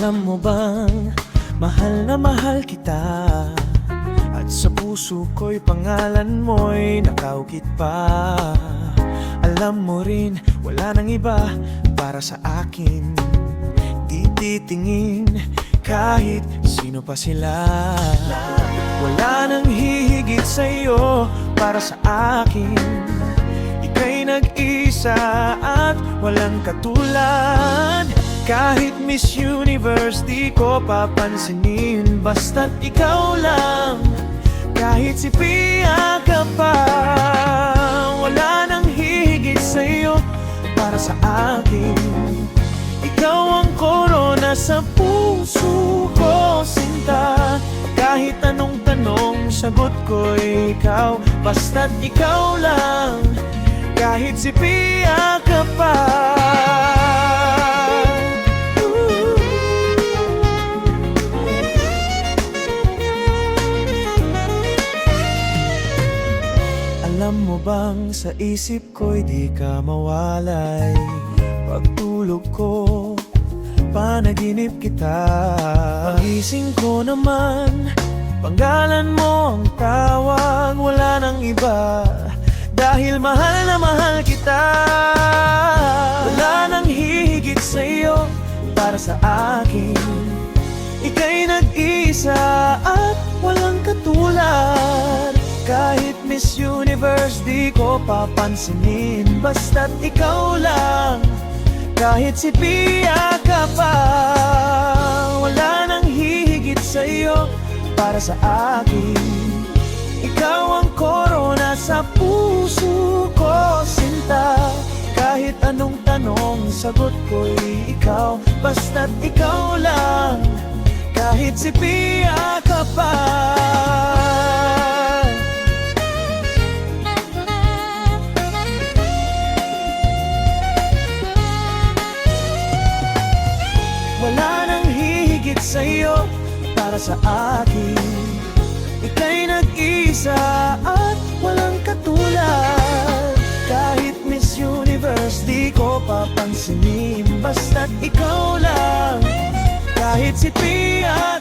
Alam mo bang mahal na mahal kita, at sa puso ko'y pangalan mo'y nakaukit pa. Alam mo rin wala nang iba para sa akin, di titingin kahit sino pa sila. Wala nang hihigit sa'yo para sa akin, ika'y nag-isa at walang katulad. Kahit Miss Universe di ko papansinin, basta't ikaw lang. Kahit si Pia ka pa, wala nang hihigit sa'yo para sa akin. Ikaw ang korona sa puso ko, sinta. Kahit anong tanong, sagot ko'y ikaw, basta't ikaw lang. Kahit si Pia ka pa. Alam mo bang sa isip ko'y di ka mawalay, pagtulog ko, panaginip kita. Pagising ko naman, panggalan mo ang tawag, wala nang iba, dahil mahal na mahal kita. Wala nang hihigit sa'yo para sa akin, ika'y nag-isa at walang katulad. Kahit Miss Universe di ko papansinin, basta't ikaw lang. Kahit si Pia ka pa, wala nang hihigit sa'yo para sa akin. Ikaw ang korona sa puso ko, sinta. Kahit anong tanong, sagot ko'y ikaw, basta't ikaw lang. Kahit si Pia ka pa. Wala nang hihigit sa'yo para sa akin, ika'y nag-isa at walang katulad. Kahit Miss Universe di ko papansinin, basta't ikaw lang. Kahit si Pia